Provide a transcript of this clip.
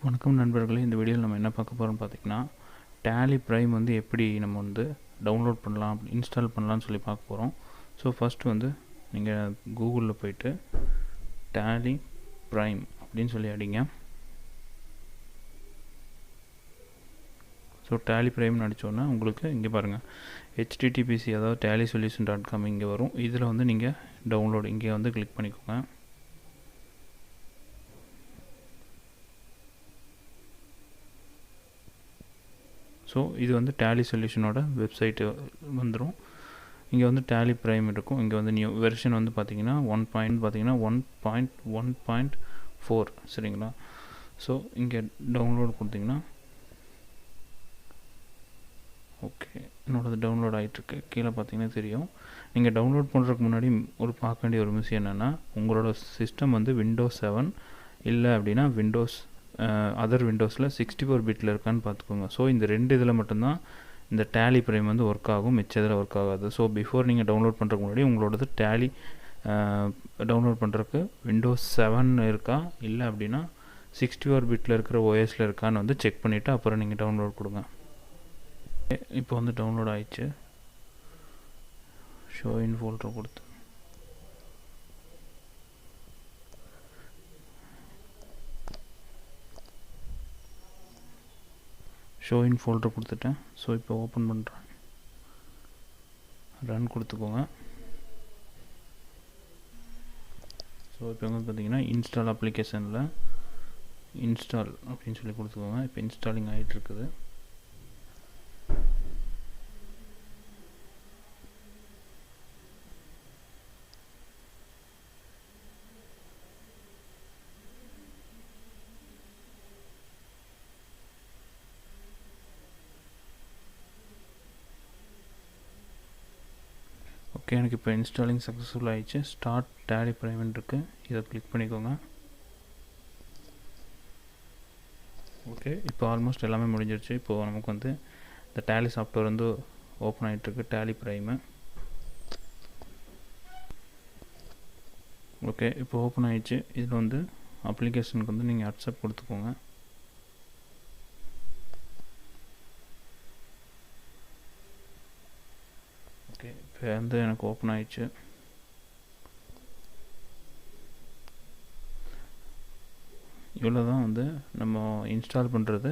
வணக்கம் நண்பர்களே, இந்த வீடியோவில் நம்ம என்ன பார்க்க போகிறோம்னு பார்த்தீங்கன்னா, டேலி ப்ரைம் வந்து எப்படி நம்ம வந்து டவுன்லோட் பண்ணலாம், இன்ஸ்டால் பண்ணலாம்னு சொல்லி பார்க்க போகிறோம். ஸோ ஃபஸ்ட்டு வந்து நீங்கள் கூகுளில் போயிட்டு டேலி ப்ரைம் அப்படின்னு சொல்லி அடிங்க. ஸோ டேலி ப்ரைம்னு அடித்தோன்னா உங்களுக்கு இங்கே பாருங்கள் httpc அதாவது tallysolution.com இங்கே வரும். இதில் வந்து நீங்கள் டவுன்லோட் இங்கே வந்து கிளிக் பண்ணிக்கோங்க. ஸோ இது வந்து டேலி சொல்யூஷனோட வெப்சைட்டு வந்துடும். இங்கே வந்து டேலி ப்ரைம் இருக்கும். இங்கே வந்து நியூ வெர்ஷன் வந்து பார்த்தீங்கன்னா 1.1.4 சரிங்களா. ஸோ இங்கே டவுன்லோட் கொடுத்தீங்கன்னா ஓகே என்னோடது டவுன்லோட் ஆகிட்டுருக்கு. கீழே பார்த்தீங்கன்னா தெரியும். நீங்கள் டவுன்லோட் பண்ணுறதுக்கு முன்னாடி பார்க்க வேண்டிய ஒரு விஷயம் என்னென்னா, உங்களோட சிஸ்டம் வந்து விண்டோஸ் 7 இல்லை அப்படின்னா அதர் விண்டோஸில் 64 பிட்டில் இருக்கான்னு பார்த்துக்கோங்க. ஸோ இந்த ரெண்டு இதில் மட்டும்தான் இந்த டேலி ப்ரைம் வந்து ஒர்க் ஆகும், மிச்ச இதில் ஒர்க் ஆகாது. ஸோ பிஃபோர் நீங்கள் டவுன்லோட் பண்ணுறதுக்கு முன்னாடி உங்களோடது டேலி டவுன்லோட் பண்ணுறதுக்கு விண்டோஸ் 7 இருக்கா இல்லை அப்படின்னா 64 பிட்டில் இருக்கிற ஓஎஸில் இருக்கான்னு வந்து செக் பண்ணிவிட்டு அப்புறம் நீங்கள் டவுன்லோட் கொடுங்க. இப்போ வந்து டவுன்லோட் ஆயிடுச்சு. ஷோ இன் ஃபோல்டர் கொடுத்து ஷோ இன் ஃபோல்டர் கொடுத்துட்டேன். ஸோ இப்போ ஓப்பன் பண்ணுறேன். ரன் கொடுத்துக்கோங்க. ஸோ இப்போ வந்து பார்த்தீங்கன்னா இன்ஸ்டால் அப்ளிகேஷனில் இன்ஸ்டால் அப்படின்னு சொல்லி கொடுத்துக்கோங்க. இப்போ இன்ஸ்டாலிங் ஆகிட்டு இருக்குது. ஓகே, எனக்கு இப்போ இன்ஸ்டாலிங் சக்ஸஸ்ஃபுல் ஆகிடுச்சு. ஸ்டார்ட் டேலி ப்ரைம் இருக்குது, இதை கிளிக் பண்ணிக்கோங்க. ஓகே, இப்போ ஆல்மோஸ்ட் எல்லாமே முடிஞ்சிருச்சு. இப்போது நமக்கு வந்து இந்த டேலி சாஃப்ட்வேர் வந்து ஓப்பன் ஆகிட்டுருக்கு, டேலி ப்ரைமு. ஓகே, இப்போ ஓப்பன் ஆகிடுச்சு. இதில் வந்து அப்ளிகேஷனுக்கு வந்து நீங்கள் அக்செப்ட் கொடுத்துக்கோங்க. ஓகே, இப்போ வந்து எனக்கு ஓப்பன் ஆகிடுச்சு. இவ்வளோ தான் வந்து நம்ம இன்ஸ்டால் பண்ணுறது.